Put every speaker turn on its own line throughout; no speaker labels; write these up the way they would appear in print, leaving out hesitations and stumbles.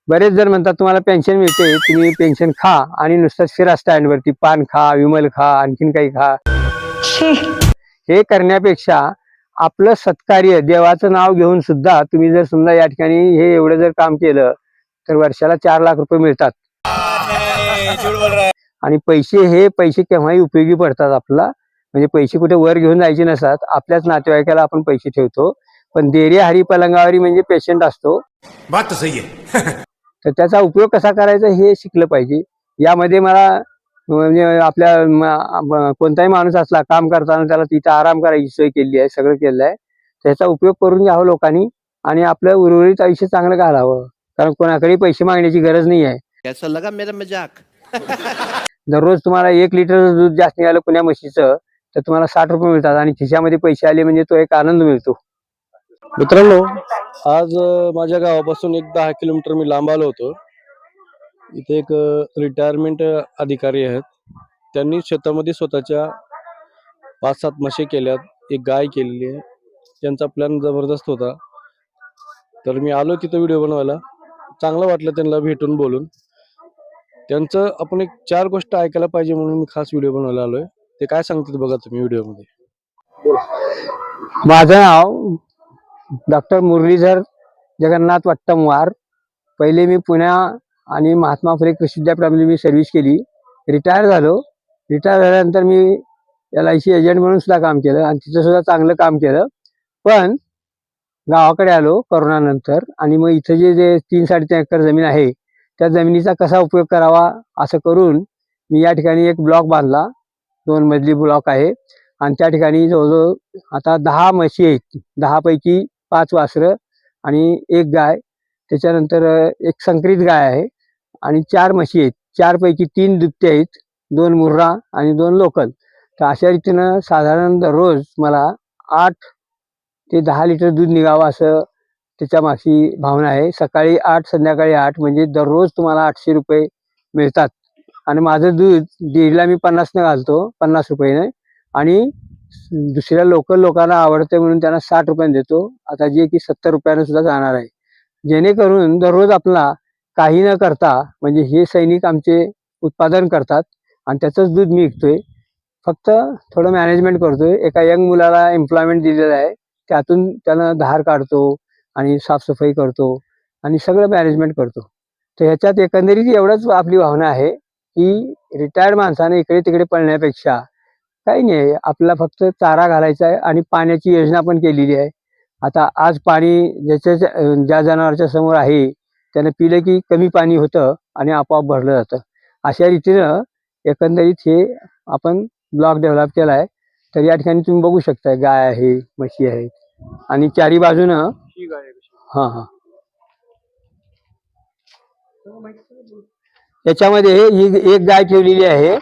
बरेच जण म्हणतात तुम्हाला पेन्शन मिळते, तुम्ही पेन्शन खा आणि नुसतं फिरा स्टँडवरती, पान खा, विमल खा, आणखीन काही खा. हे करण्यापेक्षा आपलं सत्कार्य देवाचं नाव घेऊन सुद्धा तुम्ही जर समजा या ठिकाणी हे एवढं जर काम केलं तर वर्षाला 4 लाख रुपये मिळतात. आणि हे पैसे केव्हाही उपयोगी पडतात आपल्याला. म्हणजे पैसे कुठे वर घेऊन जायचे नसतात, आपल्याच नातेवाईकाला आपण पैसे ठेवतो. पण देरे हरी पलंगावरी म्हणजे पेशंट असतो.
बात सही आहे.
तर त्याचा उपयोग कसा करायचा हे शिकलं पाहिजे. यामध्ये मला म्हणजे कोणताही माणूस असला काम करताना त्याला तिथं आराम करायची सोय केली आहे, सगळं केलं आहे. त्याचा उपयोग करून घ्यावं लोकांनी आणि आपलं उर्वरित आयुष्य चांगलं घालावं. कारण कोणाकडे पैसे मागण्याची गरज नाही आहे.
कैसा लगा मेरा मजाक?
दररोज तुम्हाला 1 लिटर दूध जास्त निघालं पुण्या म्हशीचं तर तुम्हाला 60 रुपये मिळतात आणि खिशामध्ये पैसे आले म्हणजे तो एक आनंद मिळतो.
मित्रांनो, आज माझ्या गावापासून एक 10 किलोमीटर मी लांब आलो होतो. इथे एक रिटायरमेंट अधिकारी आहेत. त्यांनी शेतामध्ये स्वतःच्या 5-7 म्हशी केल्यात, एक गाय केलेली आहे. त्यांचा प्लॅन जबरदस्त होता. तर मी आलो तिथं व्हिडिओ बनवायला. चांगलं वाटलं त्यांना भेटून बोलून. त्यांचं आपण एक 4 गोष्ट ऐकायला पाहिजे म्हणून मी खास व्हिडिओ बनवायला आलोय. ते काय सांगतात बघा तुम्ही व्हिडिओमध्ये.
माझं नाव डॉक्टर मुरलीधर जगन्नाथ वट्टमवार. पहिले मी पुण्या आणि महात्मा फुले कृषी विद्यापीठामध्ये मी सर्व्हिस केली. रिटायर झालो. रिटायर झाल्यानंतर मी LIC एजंट म्हणून सुद्धा काम केलं आणि तिथं सुद्धा चांगलं काम केलं. पण गावाकडे आलो करोनानंतर आणि मग इथं जे 3-3.5 एकर जमीन आहे त्या जमिनीचा कसा उपयोग करावा असं करून मी या ठिकाणी एक ब्लॉक बांधला. 2 मजली ब्लॉक आहे आणि त्या ठिकाणी जवळजवळ आता 10 म्हशी आहेत. 10 पैकी 5 वासरं आणि 1 गाय. त्याच्यानंतर एक संकरित गाय आहे आणि 4 म्हशी आहेत. 4 पैकी 3 दुभते आहेत, 2 मुर्रा आणि 2 लोकल. तर अशा रीतीनं साधारण दररोज मला 8 ते 10 लिटर दूध निघावं असं त्याच्या मागची भावना आहे. सकाळी 8 संध्याकाळी 8 म्हणजे दररोज तुम्हाला 800 रुपये मिळतात. आणि माझं दूध डेअरीला मी 50 घालतो, 50 रुपयाने आणि दुसऱ्या लोकल लोकांना आवडते म्हणून त्यांना 60 रुपयाने देतो. आता जे की 70 रुपयाने सुद्धा जाणार आहे. जेणेकरून दररोज आपला काही न करता म्हणजे हे सैनिक आमचे उत्पादन करतात आणि त्याचंच दूध मी विकतोय. फक्त थोडं मॅनेजमेंट करतोय. एका यंग मुलाला एम्प्लॉयमेंट दिलेलं आहे, त्यातून त्यानं धार काढतो आणि साफसफाई करतो आणि सगळं मॅनेजमेंट करतो. तर ह्याच्यात एकंदरीत एवढंच आपली भावना आहे की रिटायर्ड माणसाने इकडे तिकडे पळण्यापेक्षा काही नाही, आपल्याला फक्त चारा घालायचा आहे आणि पाण्याची योजना पण केलेली आहे. आता आज पाणी ज्या जनावरांच्या समोर आहे त्यानं पिलं की कमी पाणी होतं आणि आपोआप भरलं जातं. अशा रीतीनं एकंदरीत हे आपण ब्लॉक डेव्हलप केला आहे. तर या ठिकाणी तुम्ही बघू शकता गाय आहे, म्हशी आहेत आणि चारी बाजूनं हां याच्यामध्ये ही एक गाय ठेवलेली आहे.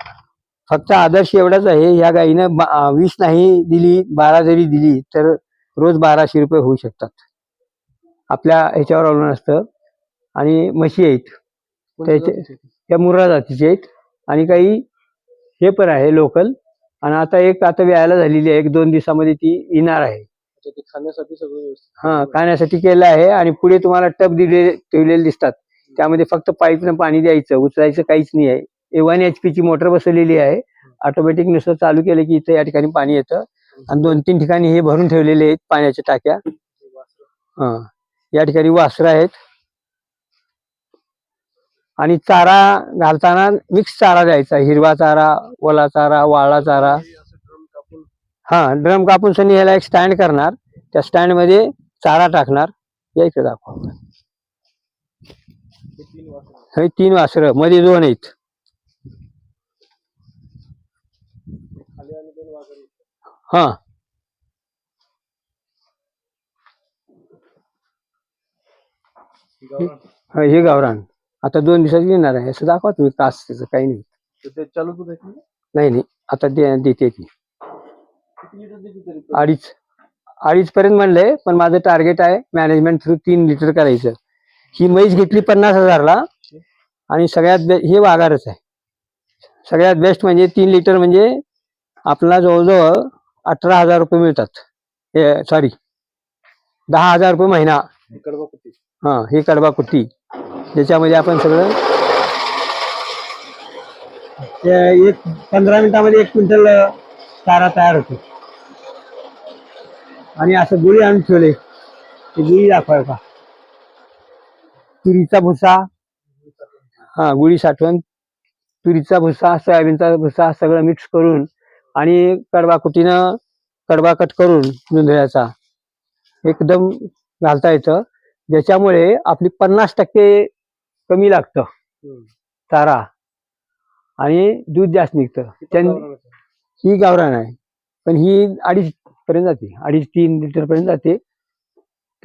फक्त आदर्श एवढाच आहे, ह्या गायीनं 20 नाही दिली, 12 जरी दिली तर रोज 1200 रुपये होऊ शकतात. आपल्या ह्याच्यावर अवलंबून असतं. आणि म्हशी आहेत त्या मुर्रा जातीचे आहेत आणि काही हे पण आहे लोकल. आणि आता व्यायला झालेली आहे, 1-2 दिवसामध्ये ती येणार आहे.
खाण्यासाठी सगळं व्यवस्थित.
हां, खाण्यासाठी केलं आहे. आणि पुढे तुम्हाला टब ठेवलेले दिसतात, त्यामध्ये फक्त पाईपनं पाणी द्यायचं, उचलायचं काहीच नाही आहे. 1 HP ची मोटर बसवलेली आहे. ऑटोमॅटिक नुसतं चालू केलं की इथं या ठिकाणी पाणी येतं. आणि 2-3 ठिकाणी हे भरून ठेवलेले आहेत पाण्याच्या टाक्या. हां, या ठिकाणी वासरं आहेत. आणि चारा घालताना मिक्स चारा द्यायचा, हिरवा चारा, ओला चारा, वाळला चारा. हां, ड्रम कापून सनी ह्याला एक स्टँड करणार, त्या स्टँडमध्ये चारा टाकणार. या इकडे दाखवा. हे 3 वासरं, मध्ये 2 आहेत. हां, हे गावरान आता 2 दिवसात येणार आहे. असं दाखवा तुम्ही, तास त्याचं काही नाही.
ते चालू दूध आहे की?
नाही आता देते ती
किती लिटर देते तरी?
2.5 पर्यंत म्हणलंय, पण माझं टार्गेट आहे मॅनेजमेंट थ्रू 3 लिटर करायचं. ही म्हैस घेतली 50,000ला आणि सगळ्यात हे वाघारच आहे. सगळ्यात बेस्ट म्हणजे 3 लिटर म्हणजे आपल्याला जवळजवळ 18,000 रुपये मिळतात. सॉरी 10,000 रुपये महिना.
कडबा कुट्टी.
हां, ही कडबा कुट्टी ज्याच्यामध्ये आपण सगळं एक 15 मिनिटामध्ये 1 क्विंटल चारा तयार होतो. आणि असं गुळी आणून ठेवले, ते गुळी दाखवाय का, तुरीचा भुसा, हा गुळी साठवण, तुरीचा भुसा, सोयाबीनचा भुसा सगळं मिक्स करून आणि कडवाकुटीनं कडवा कट करून जुंधळ्याचा एकदम घालता येतं, ज्याच्यामुळे आपली 50% कमी लागतं चारा आणि दूध जास्त निघतं. ही गावरान आहे, पण ही 2.5 पर्यंत जाते, 2.5-3 लिटर पर्यंत जाते,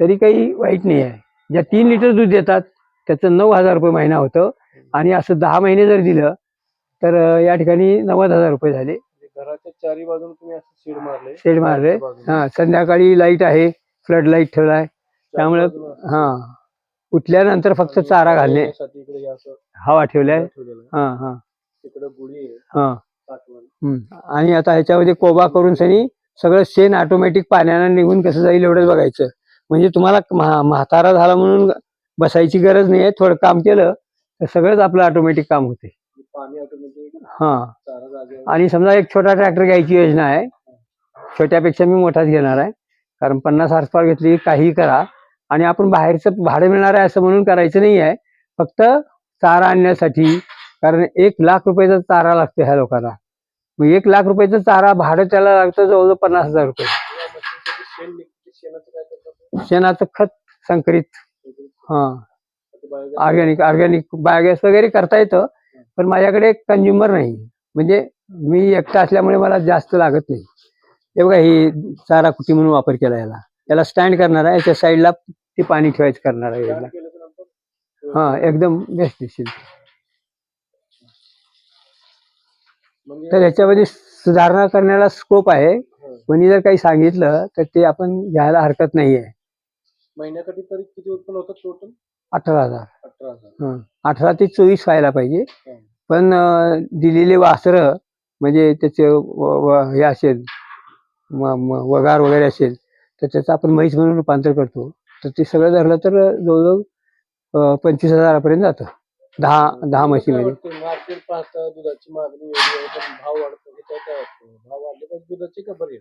तरी काही वाईट नाही आहे. ज्या 3 लिटर दूध देतात त्याचं 9,000 रुपये महिना होतं, आणि असं 10 महिने जर दिलं तर या ठिकाणी 90,000 रुपये झाले.
घराच्या चारी बाजून तुम्ही असं
शेड मारले. हा, संध्याकाळी लाईट आहे, फ्लड लाईट ठेवलाय, त्यामुळे हा उठल्यानंतर फक्त चारा घालणे, हवा ठेवलाय. हा हा हा. आणि आता ह्याच्यामध्ये कोबा करून सनी सगळं शेण ऑटोमॅटिक पाण्यानं निघून कसं जाईल एवढंच बघायचं. म्हणजे तुम्हाला म्हातारा झाला म्हणून बसायची गरज नाही आहे, थोडं काम केलं तर सगळंच आपलं ऑटोमॅटिक काम होते. हा. आणि समजा एक छोटा ट्रॅक्टर घ्यायची योजना आहे, छोट्यापेक्षा मी मोठाच घेणार आहे, कारण 50 हॉर्सपॉवर घेतली काही करा, आणि आपण बाहेरचं भाडं मिळणार आहे असं म्हणून करायचं नाही आहे, फक्त चारा आणण्यासाठी. कारण 1 लाख रुपयाचा चारा लागतो ह्या लोकांना. मग 1 लाख रुपयाचा चारा भाडं त्याला लागतं जवळजवळ 50,000 रुपये. शेणाचं खत संकरित, हा, ऑर्गॅनिक बायोगॅस वगैरे करता येतं, पण माझ्याकडे कंझ्युमर नाही, म्हणजे मी एकटा असल्यामुळे मला जास्त लागत नाही. हे बघा, ही चारा कुटी म्हणून वापर केला याला स्टँड करणार आहे, याच्या साईडला ते पाणी ठेवायचं करणार आहे याला. हा, एकदम बेस्ट दिसेल. तर याच्यामध्ये सुधारणा करण्याला स्कोप आहे. कोणी जर काही सांगितलं तर ते आपण घ्यायला हरकत नाही आहे.
महिन्यासाठी तरी किती उत्पन्न होतं टोटल?
18,000. 18 ते 24 व्हायला पाहिजे, पण दिलेले वासरं म्हणजे त्याचे हे असेल, वगार वगैरे असेल तर त्याचं आपण म्हैस म्हणून रूपांतर करतो, तर ते सगळं धरलं तर जवळजवळ 25,000 जातं 10 म्हशीमध्ये.
दुधाची मागणी भाव वाढतो, भाव वाढले पाहिजे दुधाची का बरी?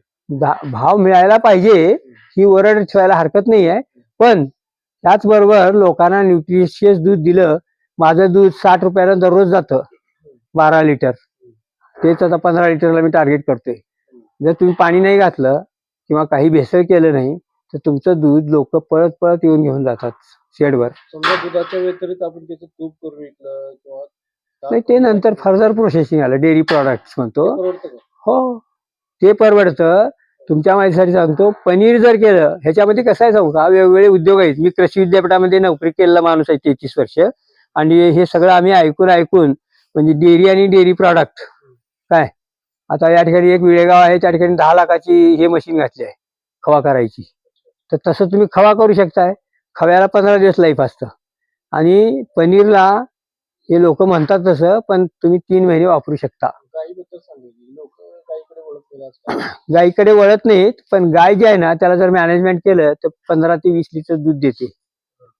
भाव मिळायला पाहिजे, ही वरड ठेवायला हरकत नाही आहे, पण त्याचबरोबर लोकांना न्यूट्रिशियस दूध दिलं. माझं दूध 60 रुपयाला दररोज जातं, 12 लिटर. तेच आता 15 लिटरला मी टार्गेट करतोय. जर तुम्ही पाणी नाही घातलं किंवा काही भेसळ केलं नाही तर तुमचं दूध लोक पळत पळत येऊन घेऊन जातात शेडवर.
समजा दुधाच्या व्यतिरिक्त आपण त्याचं तूप करून विकलं किंवा
नाही, ते नंतर फर्दर प्रोसेसिंग आलं, डेअरी प्रॉडक्ट्स म्हणतो.
परवडतं का?
हो, ते परवडतं. तुमच्या माहितीसाठी सांगतो, पनीर जर केलं, ह्याच्यामध्ये कसं आहे सांगू का, वेगवेगळे उद्योग आहेत. मी कृषी विद्यापीठामध्ये नोकरी केलेला माणूस आहे 33 वर्ष, आणि हे सगळं आम्ही ऐकून म्हणजे डेअरी आणि डेअरी प्रॉडक्ट काय. आता या ठिकाणी एक विळेगाव आहे, त्या ठिकाणी 10 लाखाची हे मशीन घातली आहे खवा करायची. तर तसं तुम्ही खवा करू शकताय. खव्याला 15 दिवस लाईफ असतं, आणि पनीरला हे लोक म्हणतात तसं, पण तुम्ही 3 महिने वापरू शकता.
गाईबद्दल सांगितलं, लोक गाईकडे वळत
गाईकडे वळत नाहीत, पण गाय जी आहे ना त्याला जर मॅनेजमेंट केलं तर 15 ते 20 लिटर दूध देते.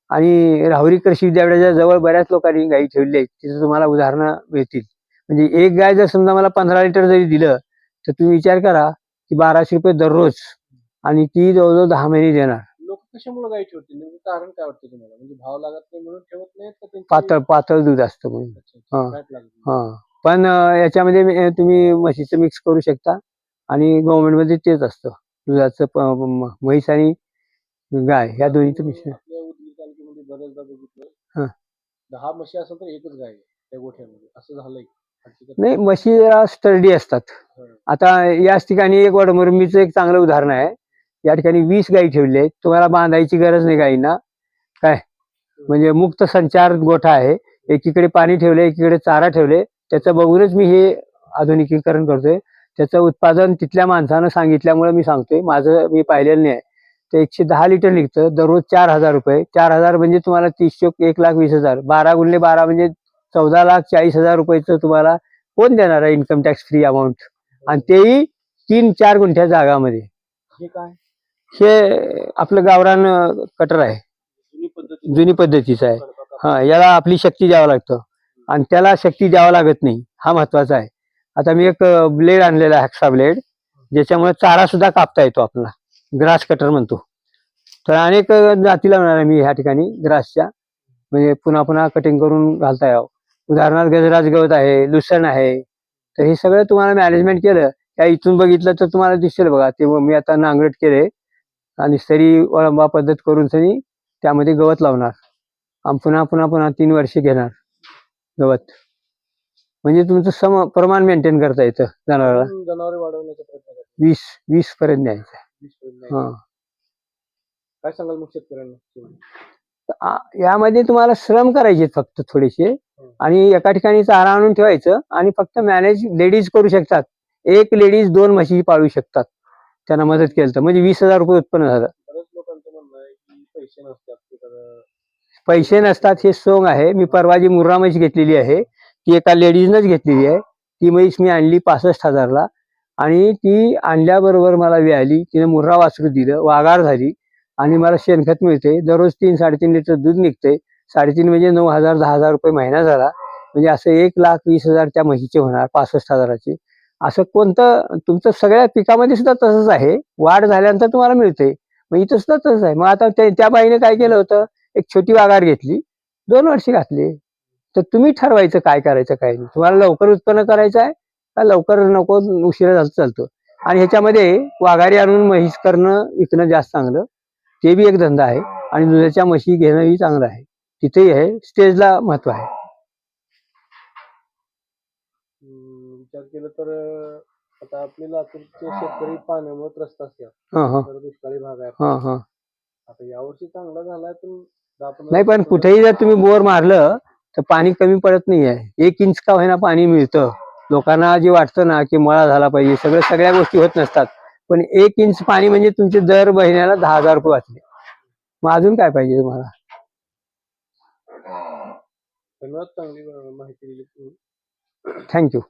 आणि राहुरी कृषी विद्यापीठाच्या जवळ बऱ्याच लोकांनी गाई ठेवली आहेत, तिथं तुम्हाला उदाहरणं मिळतील. म्हणजे एक गाय जर समजा मला 15 लिटर जरी दिलं तर तुम्ही विचार करा की 1200 रुपये दररोज, आणि ती जवळजवळ 10 महिने देणार.
लोक कशामुळे गाई ठेवतील, कारण काय वाटतं तुम्हाला? म्हणजे भाव लागत नाही म्हणून ठेवत नाहीत
पातळ पातळ दूध असतं म्हणून. हा, पण याच्यामध्ये तुम्ही म्हशीचं मिक्स करू शकता, आणि गव्हर्नमेंटमध्ये तेच असतं, दुधाचं म्हैस आणि गाय ह्या दोन्हीचं मिश्रण.
बरेचदा बघितलं 10 म्हशी असेल तर एकच गाय त्या गोठ्यामध्ये, असं झालंय.
नाही, म्हशी जरा स्टर्डी असतात. आता याच ठिकाणी एक वडमुरंबीचं एक चांगलं उदाहरण आहे. या ठिकाणी 20 गायी ठेवले आहेत, तुम्हाला बांधायची गरज नाही गायींना काय, म्हणजे मुक्त संचार गोठा आहे. एकीकडे पाणी ठेवले, एकीकडे चारा ठेवले. त्याचं बघूनच मी हे आधुनिकीकरण करतोय. त्याचं उत्पादन तिथल्या माणसानं सांगितल्यामुळे मी सांगतोय, माझं मी पाहिलेलं नाही आहे. ते 110 लिटर निघतं दररोज. 4,000 रुपये. 4,000 म्हणजे तुम्हाला 30 1,20,000, 12 गुणिले 12 म्हणजे 14,40,000 रुपयाचं तुम्हाला कोण देणार आहे इन्कम टॅक्स फ्री अमाऊंट, आणि तेही 3-4 गुंठ्या जागामध्ये.
हे काय?
हे आपलं गावरान कटर आहे, जुनी पद्धतीचं आहे. हा, याला आपली शक्ती द्यावं लागतं आणि त्याला शक्ती द्यावं लागत नाही, हा महत्वाचा आहे. आता मी एक ब्लेड आणलेला आहे, हॅक्सा ब्लेड, ज्याच्यामुळे चारा सुद्धा कापता येतो आपला, ग्रास कटर म्हणतो. तर अनेक जाती लावणार आहे मी ह्या ठिकाणी ग्रासच्या, म्हणजे पुन्हा पुन्हा कटिंग करून घालता यावं. उदाहरणार्थ गजराज गवत आहे, लुसण आहे. तर हे सगळं तुम्हाला मॅनेजमेंट केलं त्या इथून बघितलं तर तुम्हाला दिसेल बघा. ते मी आता नांगरट केले आणि सरी वळंबा पद्धत करून सरी त्यामध्ये गवत लावणार आणि पुन्हा पुन्हा पुन्हा 3 वर्षे घेणार गवत. म्हणजे तुमचं प्रमाण मेंटेन करता येतं जनावराला.
जनावरे वाढवण्याचा प्रयत्न करतो.
20 पर्यंत न्यायचं.
20 पर्यंत नाही.
हा,
काय सांगाल मग शेतकऱ्यांना?
यामध्ये तुम्हाला श्रम करायचे फक्त थोडेसे आणि एका ठिकाणी चारा आणून ठेवायचं आणि फक्त मॅनेज लेडीज करू शकतात. एक लेडीज 2 म्हशी पाळू शकतात त्यांना मदत केलं तर, म्हणजे 20,000 रुपये उत्पन्न झालं.
बऱ्याच लोकांचं म्हणणं आहे की पैसे नसतात,
पैसे नसतात हे सोंग आहे. मी परवा जी मुर्रा म्हैस घेतलेली आहे ती एका लेडीजनंच घेतलेली आहे. ती म्हैस मी आणली 65,000ला आणि ती आणल्याबरोबर मला आली. तिने मुर्रा वासरू दिलं, वाघार झाली आणि मला शेणखत मिळते. दररोज 3-3.5 लिटर दूध निघते. 3.5 म्हणजे 9,000 10,000 रुपये महिना झाला. म्हणजे असं 1,20,000 त्या म्हशीचे होणार 65,000चे. असं कोणतं तुमचं सगळ्या पिकामध्ये सुद्धा तसंच आहे. वाढ झाल्यानंतर तुम्हाला मिळते. मग इथं सुद्धा तसंच आहे. मग आता त्या बाईने काय केलं होतं, एक छोटी वाघार घेतली, 2 वर्षे घातली. तर तुम्ही ठरवायचं काय करायचं काय नाही. तुम्हाला लवकर उत्पन्न करायचं आहे का लवकर नको, उशिरा झालं चालतं. आणि ह्याच्यामध्ये वाघारी आणून म्हैस करणं विकणं जास्त चांगलं. ते बी एक धंदा आहे आणि दुधाच्या म्हशी घेणंही चांगलं आहे. तिथेही आहे, स्टेजला महत्व आहे.
विचार केलं तर आता आपले लातूरचे शेतकरी पाण्यामुळे त्रस्त असतात.
हा हा
दुष्काळी भाग आहे.
हा हा
आता यावर्षी चांगला झालाय पण
नाही, पण कुठेही जर तुम्ही बोर मारलं तर पाणी कमी पडत नाही आहे. 1 इंच का होईना पाणी मिळतं. लोकांना जे वाटतं ना की मळा झाला पाहिजे, सगळ्या गोष्टी होत नसतात. पण 1 इंच पाणी म्हणजे तुमचे दर महिन्याला 10,000 रुपये वाचले. मग अजून काय पाहिजे तुम्हाला?
धन्यवाद, चांगली माहिती दिली तुम्ही.
थँक्यू.